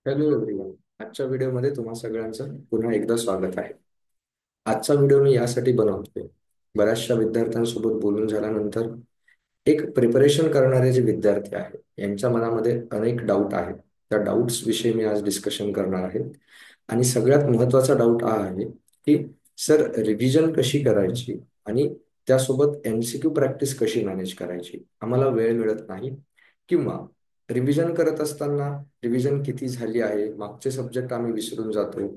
Hello everyone. आजच्या व्हिडिओमध्ये तुम्हा सगळ्यांचं पुन्हा एकदा स्वागत आहे. आजचा व्हिडिओ मी यासाठी बनवतोय, बऱ्याचशा विद्यार्थ्यांसोबत बोलून झाल्यानंतर एक प्रिपरेशन करणारे जे विद्यार्थी आहेत यांच्या मनामध्ये अनेक डाऊट आहेत. त्या डाऊट्स विषयी मी आज डिस्कशन करणार आहे. आणि सगळ्यात महत्त्वाचा डाऊट हा आहे की सर, रिव्हिजन कशी करायची आणि त्यासोबत MCQ प्रॅक्टिस कशी मॅनेज करायची. आम्हाला वेळ मिळत नाही, किंवा रिव्हिजन करत असताना रिव्हिजन किती झाली आहे, मागचे सब्जेक्ट आम्ही विसरून जातो.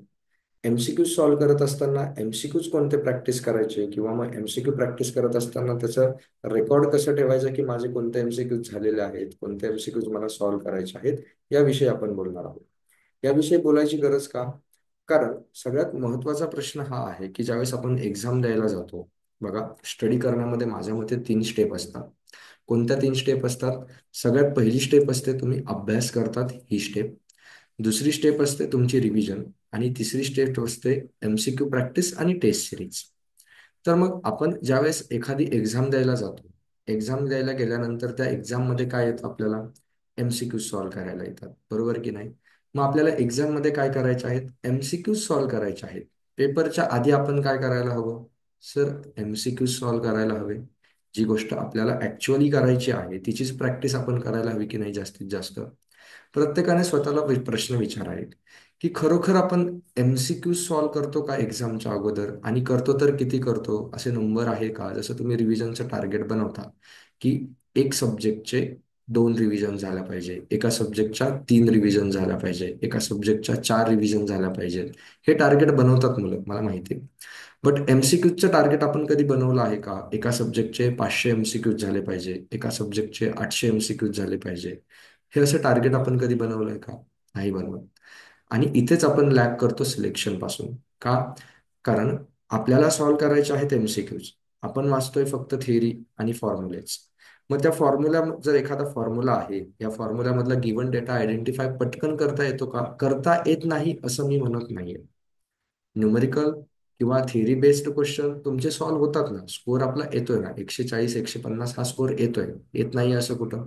MCQ सॉल्व्ह करत असताना MCQच कोणते प्रॅक्टिस करायचे, किंवा मग MCQ प्रॅक्टिस करत असताना त्याचं रेकॉर्ड कसं ठेवायचं की माझे कोणते MCQ झालेले आहेत, कोणते MCQ मला सॉल्व्ह करायचे आहेत, याविषयी आपण बोलणार आहोत. याविषयी बोलायची गरज का? कारण सगळ्यात महत्त्वाचा प्रश्न हा आहे की ज्यावेळेस आपण एक्झाम द्यायला जातो, बघा, स्टडी करण्यामध्ये माझ्या मते 3 स्टेप असतात. कोणत्या 3 स्टेप असतात? सगळ्यात पहिली स्टेप असते तुम्ही अभ्यास करतात, ही स्टेप. दुसरी स्टेप असते तुमची रिव्हिजन. आणि तिसरी स्टेप असते MCQ प्रॅक्टिस आणि टेस्ट सिरीज. तर मग आपण ज्यावेळेस एखादी एक्झाम द्यायला जातो, एक्झाम द्यायला गेल्यानंतर त्या एक्झाम मध्ये काय येतं आपल्याला? MCQ सॉल्व्ह करायला येतात, बरोबर की नाही? मग आपल्याला एक्झाम मध्ये काय करायचे आहेत? MCQ सॉल्व्ह करायचे आहेत. पेपरच्या आधी आपण काय करायला हवं? सर, MCQ सॉल्व्ह करायला हवे. जी गोष्ट आपल्याला ऍक्च्युअली करायची आहे तिचीच प्रॅक्टिस आपण करायला हवी की नाही जास्तीत जास्त? प्रत्येकाने स्वतःला प्रश्न विचारावे की खरोखर आपण MCQ सॉल्व्ह करतो का एक्झामच्या अगोदर, आणि करतो तर किती करतो? असे नंबर आहे का? जसं तुम्ही रिव्हिजनचं टार्गेट बनवता की एक सब्जेक्टचे 2 रिव्हिजन झाल्या पाहिजे, एका सब्जेक्टच्या 3 रिव्हिजन झाल्या पाहिजे, एका सब्जेक्टच्या 4 रिव्हिजन झाल्या पाहिजे. हे टार्गेट बनवतात मुलं, मला माहिती आहे. बट MCQचं टार्गेट आपण कधी बनवलं आहे का? एका सब्जेक्टचे 500 MCQ झाले पाहिजे, एका सब्जेक्टचे 800 MCQ झाले पाहिजे. हे असं टार्गेट आपण कधी बनवलंय का? नाही बनवत. आणि इथेच आपण लॅग करतो सिलेक्शन पासून. का? कारण आपल्याला सॉल्व्ह करायचे आहेत MCQs. आपण वाचतोय फक्त थिअरी आणि फॉर्म्युलेच. मग त्या फॉर्म्युला, जर एखादा फॉर्म्युला आहे, या फॉर्म्युल्यामधला गिवन डेटा आयडेंटिफाय पटकन करता येतो का? करता येत नाही असं मी म्हणत नाहीये. न्यूमेरिकल किंवा थिअरी बेस्ड क्वेश्चन तुमचे सॉल्व्ह होतात ना, स्कोर आपला येतोय ना, 140 150 हा स्कोर येतोय, येत नाही असं कुठं?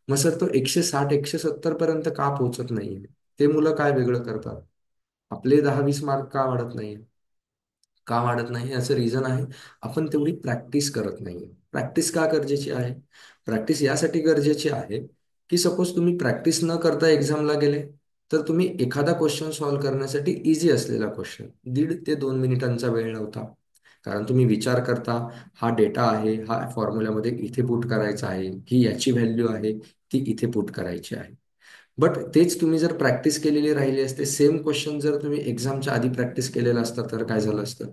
मग सर, तो 160 170 पर्यंत का पोहोचत नाहीये? ते मुलं काय वेगळं करतात? आपले 10-20 मार्क का वाढत नाही? का वाढत नाही याचं रिझन आहे, आपण तेवढी प्रॅक्टिस करत नाहीये. प्रॅक्टिस का गरजेची आहे? प्रॅक्टिस यासाठी गरजेची आहे की सपोज तुम्ही प्रॅक्टिस न करता एक्झामला गेले, तर तुम्ही एखादा क्वेश्चन सॉल्व्ह करण्यासाठी इझी असलेला क्वेश्चन 1.5 ते 2 मिनिटांचा वेळ लावता. कारण तुम्ही विचार करता, हा डेटा आहे, हा फॉर्म्युल्यामध्ये इथे पुट करायचा आहे, ही याची व्हॅल्यू आहे, ती इथे पुट करायची आहे. बट तेच तुम्ही जर प्रॅक्टिस केलेली राहिली असते, सेम क्वेश्चन जर तुम्ही एक्झामच्या आधी प्रॅक्टिस केलेला असता, तर काय झालं असतं?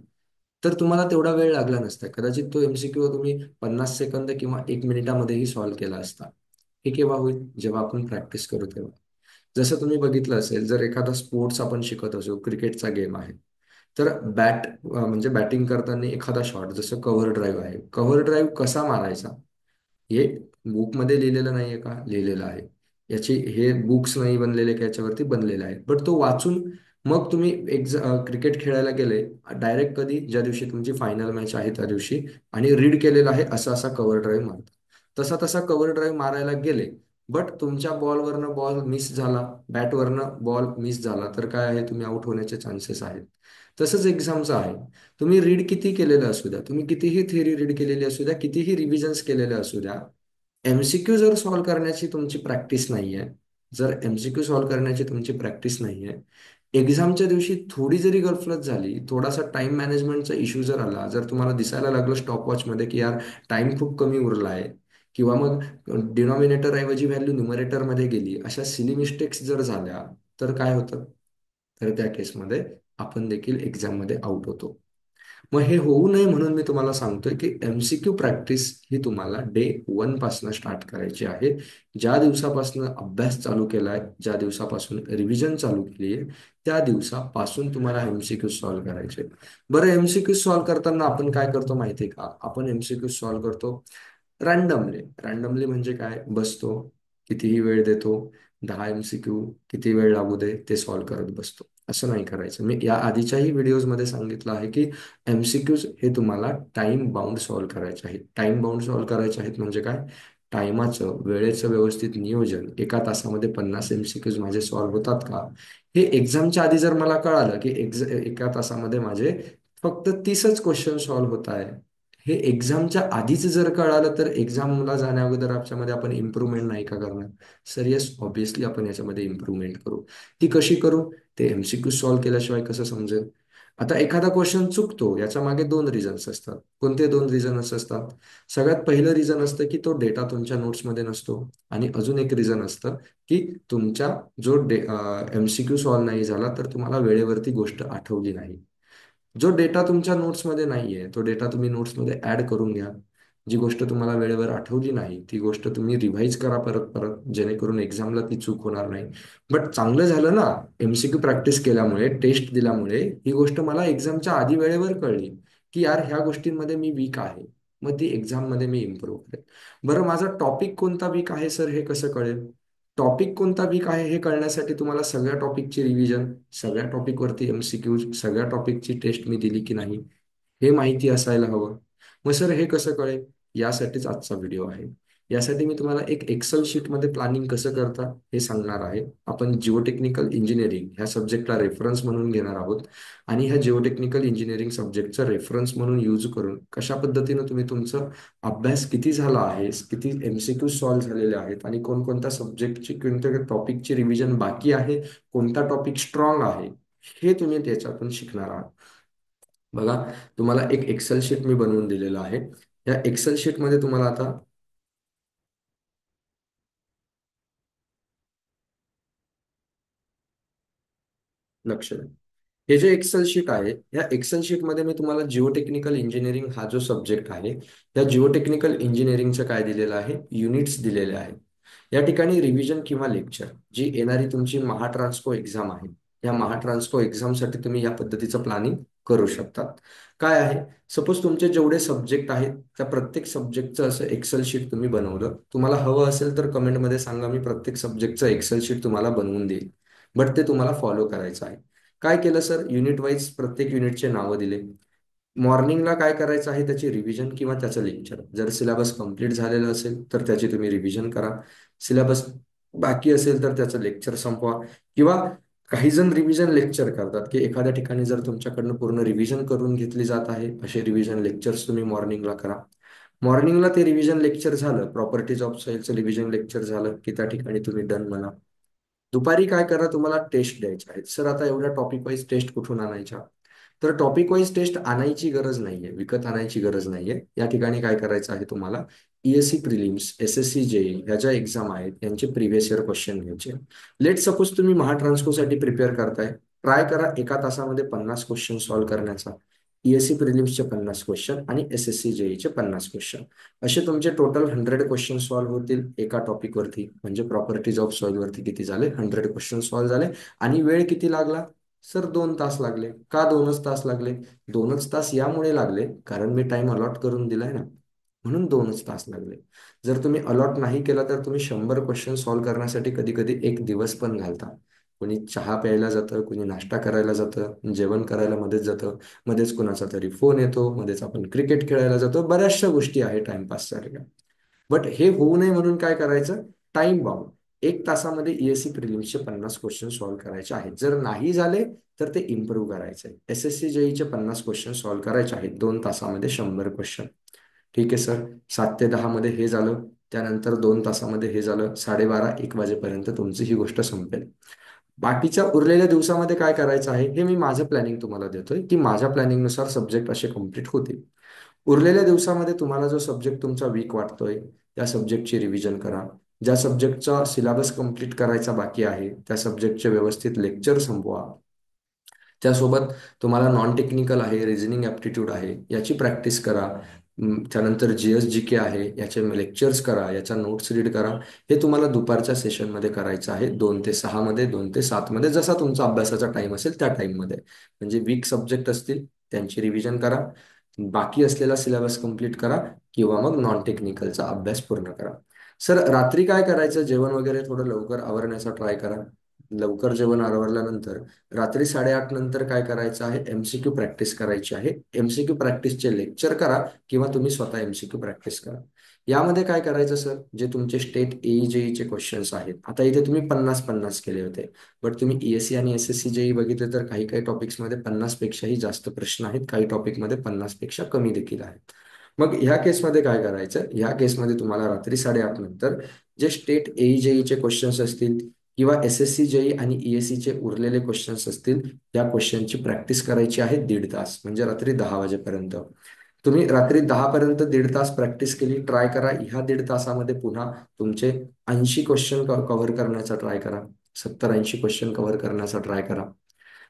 तर तुम्हाला तेवढा वेळ लागला नसता. कदाचित तो MCQ तुम्ही 50 सेकंद किंवा 1 मिनिटामध्येही सॉल्व्ह केला असता. हे केव्हा होईल? जेव्हा आपण प्रॅक्टिस करू तेव्हा. जसं तुम्ही बघितलं असेल, जर एखादा स्पोर्ट्स आपण शिकत असू, क्रिकेटचा गेम आहे, तर म्हणजे बॅटिंग करताना एखादा शॉट, जसं कव्हर ड्राईव्ह आहे, कव्हर ड्राईव्ह कसा मारायचा हे बुकमध्ये लिहिलेलं नाहीये का? लिहिलेलं आहे. याची हे बुक्स नाही बनलेले का? याच्यावरती बनलेले आहेत. बट तो वाचून मग तुम्ही क्रिकेट खेळायला गेले, डायरेक्ट कधी? ज्या दिवशी तुमची फायनल मॅच आहे त्या दिवशी, आणि रीड केलेला आहे असा असा कव्हर ड्राईव्ह मारता. तसा तसा कव्हर ड्राईव्ह मारायला गेले, बट तुमच्या बॉलवरनं बॉल मिस झाला, बॅटवरनं बॉल मिस झाला, तर काय आहे? तुम्ही आउट होण्याचे चान्सेस आहेत. तसंच एक्झामचं आहे. तुम्ही रीड किती केलेलं असू द्या, तुम्ही कितीही थिअरी रीड केलेली असू द्या, कितीही रिव्हिजन्स केलेले असू द्या, MCQ जर सॉल्व्ह करण्याची तुमची प्रॅक्टिस नाहीये, जर MCQ सॉल्व्ह करण्याची तुमची प्रॅक्टिस नाहीये, एक्झामच्या दिवशी थोडी जरी गलफलत झाली, थोडासा टाइम मॅनेजमेंटचा इश्यू जर आला, जर तुम्हाला दिसायला लागलं स्टॉपवॉचमध्ये की यार टाइम खूप कमी उरला आहे, किंवा मग डिनॉमिनेटर ऐवजी व्हॅल्यू न्युमरेटरमध्ये गेली, अशा सिली मिस्टेक्स जर झाल्या, तर काय होतं? तर त्या केसमध्ये आपण देखील एक्झाममध्ये आउट होतो. मग हे होऊ नये म्हणून मी तुम्हाला सांगतोय की MCQ प्रॅक्टिस ही तुम्हाला डे 1 पासून स्टार्ट करायची आहे. ज्या दिवसापासून अभ्यास चालू केलाय, ज्या दिवसापासून रिव्हिजन चालू केली आहे, त्या दिवसापासून तुम्हाला MCQ सॉल्व्ह करायचे. बरं, MCQ सॉल्व्ह करताना आपण काय करतो माहिती आहे का? आपण MCQ सॉल्व्ह करतो रॅन्डमली. रॅन्डमली म्हणजे काय? बसतो, कितीही वेळ देतो, 10 MCQ किती वेळ लागू दे ते सॉल्व्ह करत बसतो. असं नाही करायचं. मी या आधीच्याही व्हिडिओजमध्ये सांगितलं आहे की MCQs हे तुम्हाला टाइम बाउंड सॉल्व्ह करायचे आहेत. टाइम बाउंड सॉल्व्ह करायचे आहेत म्हणजे काय? टायमाचं वेळेचं व्यवस्थित नियोजन, एका तासामध्ये 50 MCQs माझे सॉल्व्ह होतात का, हे एक्झामच्या आधी जर मला कळालं की एका तासामध्ये माझे फक्त 30च क्वेश्चन सॉल्व्ह होत आहे, हे एक्झामच्या आधीच जर कळालं, तर एक्झामला जाण्या अगोदर आमच्यामध्ये आपण इम्प्रूव्हमेंट नाही का करणार? सर येस, ऑब्विसली आपण याच्यामध्ये इम्प्रूव्हमेंट करू. ती कशी करू? ते MCQ सॉल्व्ह केल्याशिवाय कसं समजेल? आता एखादा क्वेश्चन चुकतो, याच्या मागे दोन रिझन्स असतात. कोणते दोन रिझन्स असतात? सगळ्यात पहिलं रिझन असतं की तो डेटा तुमच्या नोट्समध्ये नसतो. आणि अजून एक रिझन असतं की तुमच्या जो MCQ सॉल्व्ह नाही झाला, तर तुम्हाला वेळेवरती गोष्ट आठवली नाही. जो डेटा तुमच्या नोट्समध्ये नाहीये, तो डेटा तुम्ही नोट्समध्ये ऍड करून घ्या. जी गोष्ट तुम्हाला वेळेवर आठवली नाही, ती गोष्ट तुम्ही रिव्हाइज करा परत परत, जेणेकरून एक्झामला ती चूक होणार नाही. बट चांगलं झालं ना, MCQ प्रॅक्टिस केल्यामुळे, टेस्ट दिल्यामुळे ही गोष्ट मला एक्झामच्या आधी वेळेवर कळली की यार ह्या गोष्टींमध्ये मी वीक आहे. मग ती एक्झाममध्ये मी इम्प्रूव्ह करेल. बरं, माझा टॉपिक कोणता वीक आहे सर, हे कसं कळेल? टॉपिक कोणता वीक आहे हे कळण्यासाठी तुम्हाला सगळ्या टॉपिकची रिव्हिजन, सगळ्या टॉपिकवरती MCQ, सगळ्या टॉपिकची टेस्ट मी दिली की नाही, हे माहिती असायला हवं. मग सर हे कसं कळेल? यासाठीच आजचा व्हिडिओ आहे. यासाठी मी तुम्हाला एक एक्सेल शीटमध्ये प्लॅनिंग कसं करता हे सांगणार आहे. आपण जिओटेक्निकल इंजिनिअरिंग ह्या सब्जेक्टला रेफरन्स म्हणून घेणार आहोत. आणि ह्या जिओटेक्निकल इंजिनिअरिंग सब्जेक्टचा रेफरन्स म्हणून यूज करून कशा पद्धतीनं तुम्ही तुमचं अभ्यास किती झाला आहे, किती MCQ सॉल्व्ह झालेले आहेत, आणि कोणकोणत्या सब्जेक्टची, कोणत्या टॉपिकची रिव्हिजन बाकी आहे, कोणता टॉपिक स्ट्रॉंग आहे, हे तुम्ही त्याच्यातून शिकणार आहात. बघा, तुम्हाला एक एक्सेल शीट मी बनवून दिलेलं आहे. या एक्सेल शीटमध्ये तुम्हाला आता लक्ष द्या. हे जे एक्सेल शीट आहे, या एक्सेल शीटमध्ये मी तुम्हाला जिओटेक्निकल इंजिनिअरिंग हा जो सब्जेक्ट आहे, या जिओटेक्निकल इंजिनिअरिंगचं काय दिलेलं आहे, युनिट्स दिलेले आहेत. या ठिकाणी रिव्हिजन किंवा लेक्चर, जी येणारी तुमची महाट्रान्सको एक्झाम आहे, या महाट्रान्सको एक्झामसाठी तुम्ही या पद्धतीचं प्लॅनिंग करू शकतात. काय आहे, सपोज तुमचे जेवढे सब्जेक्ट आहेत, त्या प्रत्येक सब्जेक्टचं असं एक्सेल शीट तुम्ही बनवलं. तुम्हाला हवं असेल तर कमेंटमध्ये सांगा, मी प्रत्येक सब्जेक्टचं एक्सेल शीट तुम्हाला बनवून देईल. बट ते तुम्हाला फॉलो करायचं आहे. काय केलं सर, युनिट वाईज प्रत्येक युनिटचे नावं दिले. मॉर्निंगला काय करायचं आहे, त्याची रिव्हिजन किंवा त्याचं लेक्चर. जर सिलेबस कंप्लीट झालेलं असेल तर त्याची तुम्ही रिव्हिजन करा. सिलेबस बाकी असेल तर त्याचं लेक्चर संपवा. किंवा काही जण रिव्हिजन लेक्चर करतात की एखाद्या ठिकाणी जर तुमच्याकडनं पूर्ण रिव्हिजन करून घेतली जात आहे, असे रिव्हिजन लेक्चर्स तुम्ही मॉर्निंगला करा. मॉर्निंगला ते रिव्हिजन लेक्चर झालं, प्रॉपर्टीज ऑफ सॉइलचं रिव्हिजन लेक्चर झालं की त्या ठिकाणी तुम्ही डन म्हणा. दुपारी काय करा, तुम्हाला टेस्ट द्यायच्या आहेत. सर आता एवढ्या टॉपिक वाईज टेस्ट कुठून आणायच्या? तर टॉपिक वाईज टेस्ट आणायची गरज नाहीये, विकत आणायची गरज नाहीये. या ठिकाणी काय करायचं आहे तुम्हाला, ESC प्रिलिम्स, SSC JEE ह्या ज्या एक्झाम आहेत यांचे प्रिव्हियस इयर क्वेश्चन घ्यायचे. लेट सपोज तुम्ही महाट्रान्सकोसाठी प्रिपेअर करताय, ट्राय करा एका तासामध्ये 50 क्वेश्चन सॉल्व्ह करण्याचा. ESC प्रिलिम्सचे 50 क्वेश्चन आणि SSC JEE चे 50 क्वेश्चन, असे तुमचे टोटल 100 क्वेश्चन सॉल्व्ह होतील एका टॉपिकवरती. म्हणजे प्रॉपर्टीज ऑफ सॉइल वरती किती झाले, 100 क्वेश्चन सॉल्व्ह झाले. आणि वेळ किती लागला? सर 2 तास लागले. का 2च तास लागले? 2च तास यामुळे लागले कारण मी टाइम अलॉट करून दिलाय ना, म्हणून 2च तास लागले. जर तुम्ही अलॉट नाही केला तर तुम्ही 100 क्वेश्चन सॉल्व्ह करण्यासाठी कधी कधी एक दिवस पण घालता. कोणी चहा प्यायला जातं, कोणी नाश्ता करायला जातं, जेवण करायला मध्येच जातं, मध्येच कोणाचा तरी फोन येतो, मध्येच आपण क्रिकेट खेळायला जातो, बऱ्याचशा गोष्टी आहे टाइमपास सारख्या. बट हे होऊ नये म्हणून काय करायचं, टाइम बाउंड. 1 तासामध्ये ESC प्रिलिम्सचे 50 क्वेश्चन सॉल्व्ह करायचे आहेत. जर नाही झाले तर ते इम्प्रूव्ह करायचे. SSC JEE चे 50 क्वेश्चन सॉल्व्ह करायचे आहेत 2 तासामध्ये 100 क्वेश्चन. ठीक आहे सर, 7 ते 10 मध्ये हे झालं. त्यानंतर 2 तासामध्ये हे झालं. 12:30-1 वाजेपर्यंत तुमची ही गोष्ट संपेल. बाकीच्या उरलेल्या दिवसामध्ये काय करायचं आहे, हे मी माझं प्लॅनिंग तुम्हाला देतोय की माझ्या प्लॅनिंगनुसार सब्जेक्ट असे कम्प्लीट होतील. उरलेल्या दिवसामध्ये तुम्हाला जो सब्जेक्ट तुमचा वीक वाटतोय, त्या सब्जेक्टची रिव्हिजन करा. ज्या सब्जेक्टचा सिलेबस कंप्लीट करायचा बाकी आहे, त्या सब्जेक्टचे व्यवस्थित लेक्चर संपवा. त्यासोबत तुम्हाला नॉन टेक्निकल आहे, रिझनिंग ॲप्टिट्यूड आहे, याची प्रॅक्टिस करा. त्यानंतर GS GK आहे, याचे लेक्चर्स करा, याच्या नोट्स रीड करा. हे तुम्हाला दुपारच्या सेशनमध्ये करायचं आहे, 2 ते 6 मध्ये, 2 ते 7 मध्ये, जसा तुमचा अभ्यासाचा टाइम असेल त्या टाइममध्ये. म्हणजे वीक सब्जेक्ट असतील त्यांची रिव्हिजन करा, बाकी असलेला सिलेबस कंप्लीट करा, किंवा मग नॉन टेक्निकलचा अभ्यास पूर्ण करा. सर रात्री काय करायचं, जेवण वगैरे थोडं लवकर आवरण्याचा ट्राय करा. लवकर जेवण आवरल्यानंतर रात्री 8:30 नंतर काय करायचं आहे, MCQ प्रॅक्टिस करायची आहे. MCQ प्रॅक्टिसचे लेक्चर करा किंवा तुम्ही स्वतः MCQ प्रॅक्टिस करा. यामध्ये काय करायचं सर, जे तुमचे स्टेट एई जेईचे क्वेश्चन्स आहेत, आता इथे तुम्ही 50-50 केले होते, बट तुम्ही ईएससी आणि एसएससी जेई बघितले तर काही काही टॉपिक्समध्ये 50 पेक्षाही जास्त प्रश्न आहेत, काही टॉपिकमध्ये 50 पेक्षा कमी देखील आहेत. मग ह्या केसमध्ये काय करायचं, ह्या केसमध्ये तुम्हाला रात्री 8:30 नंतर जे स्टेट एई जेईचे क्वेश्चन्स असतील किंवा एसएससी जेई आणि ईएससी चे उरलेले क्वेश्चन्स असतील, या क्वेश्चनची प्रॅक्टिस करायची आहे 1.5 तास, म्हणजे रात्री 10 वाजेपर्यंत. तुम्ही रात्री 10 पर्यंत 1.5 तास प्रॅक्टिस केली, ट्राय करा ह्या 1.5 तासामध्ये पुन्हा तुमचे 80 क्वेश्चन कव्हर करण्याचा ट्राय करा, 70-80 क्वेश्चन कव्हर करण्याचा ट्राय करा.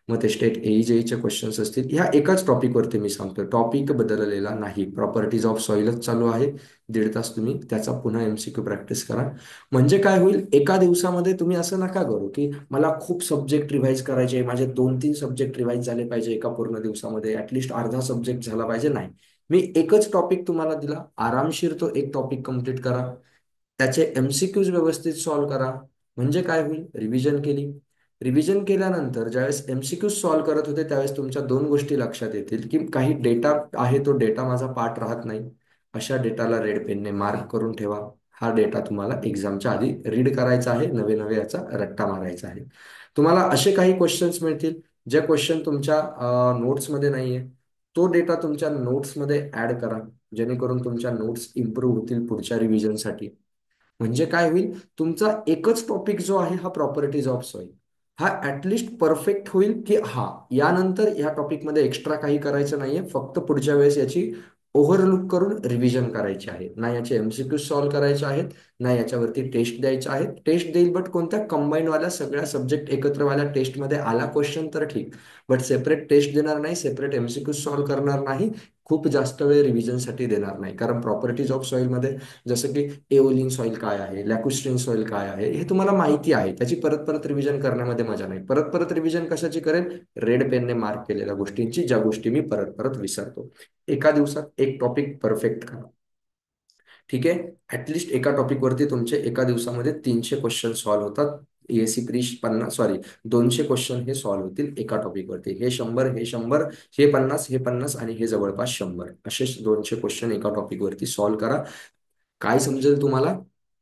मग ते स्टेट एई जेईचे क्वेश्चन्स असतील, ह्या एकाच टॉपिकवरती मी सांगतो, टॉपिक बदललेला नाही, प्रॉपर्टीज ऑफ सॉइलच चालू आहे. 1.5 तास तुम्ही त्याचा पुन्हा एमसीक्यू प्रॅक्टिस करा. म्हणजे काय होईल, एका दिवसामध्ये तुम्ही असं नका करू की मला खूप सब्जेक्ट रिव्हाइज करायचे, माझे 2-3 सब्जेक्ट रिव्हाइज झाले पाहिजे एका पूर्ण दिवसामध्ये, ऍटलिस्ट अर्धा सब्जेक्ट झाला पाहिजे. नाही, मी एकच टॉपिक तुम्हाला दिला, आरामशीर तो एक टॉपिक कम्प्लीट करा, त्याचे एमसीक्यूज व्यवस्थित सॉल्व्ह करा. म्हणजे काय होईल, रिव्हिजन केली, रिव्हिजन केल्यानंतर ज्यावेळेस एमसीक्यूज सॉल्व्ह करत होते त्यावेळेस तुमच्या दोन गोष्टी लक्षात येतील की काही डेटा आहे तो डेटा माझा पाठ राहत नाही, अशा डेटाला रेड पेनने मार्क करून ठेवा. हा डेटा तुम्हाला एक्झामच्या आधी रीड करायचा आहे, नवे नवे याचा रट्टा मारायचा आहे. तुम्हाला असे काही क्वेश्चन्स मिळतील जे क्वेश्चन तुमच्या नोट्समध्ये नाहीये, तो डेटा तुमच्या नोट्समध्ये ऍड करा, जेणेकरून तुमच्या नोट्स इम्प्रूव्ह होतील पुढच्या रिव्हिजनसाठी. म्हणजे काय होईल, तुमचा एकच टॉपिक जो आहे हा प्रॉपर्टीज ऑफ सॉइल, हा ऍटलिस्ट परफेक्ट होईल की हा यानंतर या टॉपिकमध्ये एक्स्ट्रा काही करायचं नाहीये, फक्त पुढच्या वेळेस याची ओव्हरलुक करून रिव्हिजन करायची आहे, ना याचे एमसीक्यू सॉल्व्ह करायचे आहेत, ना याच्यावरती टेस्ट द्यायच्या आहेत. टेस्ट देईल बट कोणत्या कंबाईंड वाल्या सगळ्या सब्जेक्ट एकत्रवाल्या टेस्टमध्ये आला क्वेश्चन तर ठीक, बट सेपरेट टेस्ट देणार नाही, सेपरेट एमसीक्यू सॉल्व्ह करणार नाही, खूप जास्त वेळ रिव्हिजनसाठी देणार नाही. कारण प्रॉपर्टीज ऑफ सॉइलमध्ये जसं की एओलिन सॉइल काय आहे, लॅकुस्ट्रीन सॉइल काय आहे, हे तुम्हाला माहिती आहे, त्याची परत परत रिव्हिजन करण्यामध्ये मजा नाही. परत परत रिव्हिजन कशाची करेल, रेड पेनने मार्क केलेल्या गोष्टींची, ज्या गोष्टी मी परत परत विसरतो. एका दिवसात एक टॉपिक परफेक्ट करा. ठीक आहे, ऍटलिस्ट एका टॉपिकवरती तुमचे एका दिवसामध्ये 300 क्वेश्चन सॉल्व्ह होतात. एएससी प्री 50, सॉरी, 200 क्वेश्चन हे सॉल्व्ह होतील एका टॉपिकवरती. हे 100, हे 100, हे 50, हे 50 आणि हे जवळपास 100, असे 200 क्वेश्चन एका टॉपिकवरती सॉल्व्ह करा. काय समजेल तुम्हाला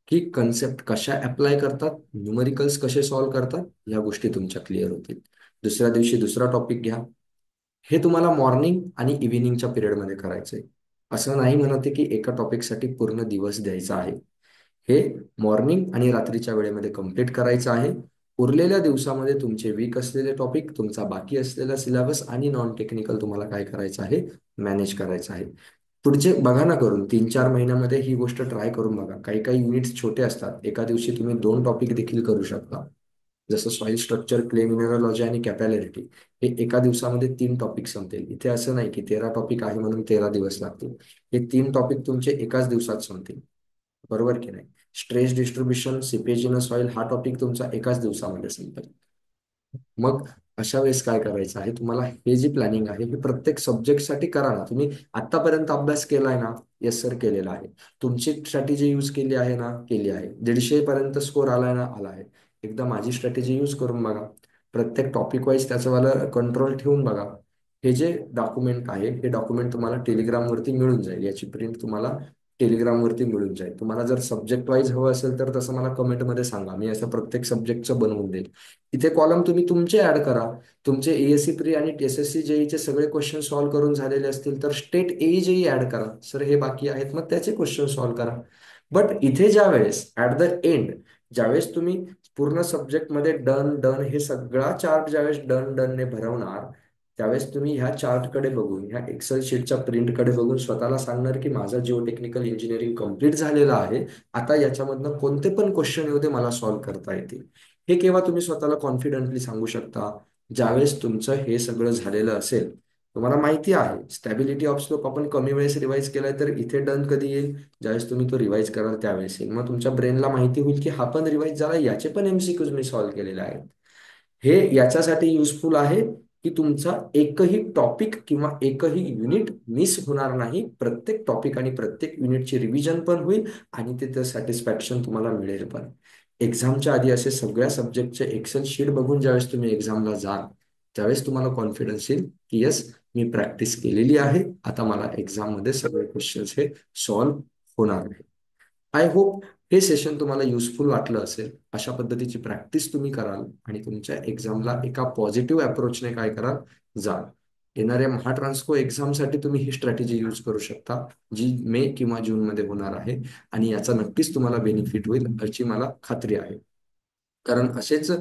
की कन्सेप्ट कशा अप्लाय करतात, न्यूमरिकल्स कसे सॉल्व्ह करतात, या गोष्टी तुमच्या क्लिअर होतील. दुसऱ्या दिवशी दुसरा टॉपिक घ्या. हे तुम्हाला मॉर्निंग आणि इव्हिनिंगच्या पिरियडमध्ये करायचंय. असं नाही म्हणते की एका टॉपिकसाठी पूर्ण दिवस द्यायचा आहे. हे मॉर्निंग आणि रात्रीच्या वेळेमध्ये कम्प्लीट करायचं आहे. उरलेल्या दिवसामध्ये तुमचे वीक असलेले टॉपिक, तुमचा बाकी असलेला सिलेबस आणि नॉन टेक्निकल तुम्हाला काय करायचं आहे, मॅनेज करायचं आहे. पुढचे बघा ना करून, 3-4 महिन्यामध्ये ही गोष्ट ट्राय करून बघा. काही काही युनिट्स छोटे असतात, एका दिवशी तुम्ही 2 टॉपिक देखील करू शकता. जसं सॉइल स्ट्रक्चर, क्ले मिनरॉलॉजी आणि कॅपॅलिटी, हे एका दिवसामध्ये 3 टॉपिक संपतील. इथे असं नाही की 13 टॉपिक आहे म्हणून 13 दिवस लागतील. हे 3 टॉपिक तुमचे एकाच दिवसात संपतील, बरोबर की नाही. Stress distribution, seepage in soil, हा टॉपिक तुमचा एकाच दिवसामध्ये संपेल. मग अशा वेळेस काय करायचं आहे तुम्हाला, हे जी प्लॅनिंग आहे हे प्रत्येक सब्जेक्टसाठी करा ना. तुम्ही आतापर्यंत अभ्यास केलाय ना, येस सर केलेला आहे. तुमची स्ट्रॅटेजी यूज केली आहे ना, केली आहे. 150 पर्यंत स्कोर आलाय ना, आला आहे. एकदा माझी स्ट्रॅटेजी यूज करून बघा, प्रत्येक टॉपिक वाईज त्याचं वाला कंट्रोल ठेवून बघा. हे जे डॉक्युमेंट आहे, हे डॉक्युमेंट तुम्हाला टेलिग्रामवरती मिळून जाईल, याची प्रिंट तुम्हाला टेलिग्रामवरती मिळून जाईल. तुम्हाला जर सब्जेक्ट वाईज हवं असेल तर तसं मला कमेंटमध्ये सांगा, मी असं प्रत्येक सब्जेक्टचं बनवून देईल. इथे कॉलम तुम्ही तुमचे ऍड करा. तुमचे एएससी प्री आणि एसएससी जेईचे सगळे क्वेश्चन सॉल्व्ह करून झालेले असतील तर स्टेट एई जेई ऍड करा. सर हे बाकी आहेत, मग त्याचे क्वेश्चन सॉल्व्ह करा. बट इथे ज्यावेळेस ऍट द एंड, ज्यावेळेस तुम्ही पूर्ण सब्जेक्टमध्ये डन डन हे सगळा चार्ट ज्यावेळेस डन डनने भरवणार, त्यावेळेस तुम्ही ह्या चार्टकडे बघून, ह्या एक्सेल शीटच्या प्रिंटकडे बघून स्वतःला सांगणार की माझा जिओ टेक्निकल इंजिनिअरिंग कम्प्लीट झालेला आहे. आता याच्यामधनं कोणते पण क्वेश्चन येऊ दे, मला सॉल्व्ह करता येतील. हे केव्हा तुम्ही स्वतःला कॉन्फिडेंटली सांगू शकता, ज्यावेळेस तुमचं हे सगळं झालेलं असेल. तुम्हाला माहिती आहे स्टॅबिलिटी ऑफ स्लोप आपण कमी वेळेस रिवाईज केलाय, तर इथे डन कधी येईल, ज्यावेळेस तुम्ही तो रिवाईज कराल त्यावेळेस येईल. मग तुमच्या ब्रेनला माहिती होईल की हा पण रिवाईज झाला, याचे पण एमसीक्यूज मी सॉल्व्ह केलेले आहेत. हे याच्यासाठी युजफुल आहे की तुमचा एकही टॉपिक किंवा एकही युनिट मिस होणार नाही. प्रत्येक टॉपिक आणि प्रत्येक युनिटची रिव्हिजन पण होईल आणि तिथे सॅटिस्फॅक्शन तुम्हाला मिळेल पण. एक्झामच्या आधी असे सगळ्या सब्जेक्टचे एक्सेल शीट बघून ज्यावेळेस तुम्ही एक्झामला जाल, त्यावेळेस तुम्हाला कॉन्फिडन्स येईल की येस, मी प्रॅक्टिस केलेली आहे, आता मला एक्झाममध्ये सगळे क्वेश्चन्स हे सॉल्व्ह होणार आहे. आय होप हे सेशन तुम्हाला युजफुल वाटलं असेल. अशा पद्धतीची प्रॅक्टिस तुम्ही कराल आणि तुमच्या एक्झामला एका पॉझिटिव्ह अप्रोचने काय कराल, जाल. येणाऱ्या महाट्रान्सको एक्झामसाठी तुम्ही ही स्ट्रॅटेजी यूज करू शकता, जी मे किंवा जूनमध्ये होणार आहे. आणि याचा नक्कीच तुम्हाला बेनिफिट होईल याची मला खात्री आहे. कारण असेच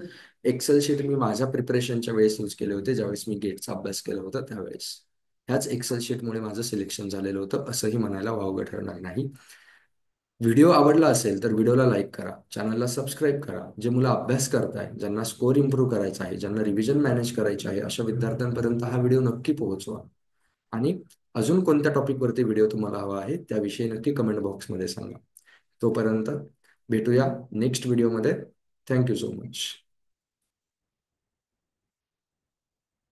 एक्सेल शीट मी माझ्या प्रिपरेशनच्या वेळेस यूज केले होते, ज्यावेळेस मी गेटचा अभ्यास केला होता त्यावेळेस. ह्याच एक्सेल शीटमुळे माझं सिलेक्शन झालेलं होतं, असंही म्हणायला वावगं ठरणार नाही. व्हिडिओ आवडला असेल तर व्हिडिओला लाईक करा, चॅनलला सबस्क्राईब करा. जे मुलं अभ्यास करताय, ज्यांना स्कोअर इम्प्रूव्ह करायचा आहे, ज्यांना रिव्हिजन मॅनेज करायचे आहे, अशा विद्यार्थ्यांपर्यंत हा व्हिडिओ नक्की पोहोचवा. आणि अजून कोणत्या टॉपिकवरती व्हिडिओ तुम्हाला हवा आहे त्याविषयी नक्की कमेंट बॉक्समध्ये सांगा. तोपर्यंत भेटूया नेक्स्ट व्हिडिओमध्ये. Thank you so much.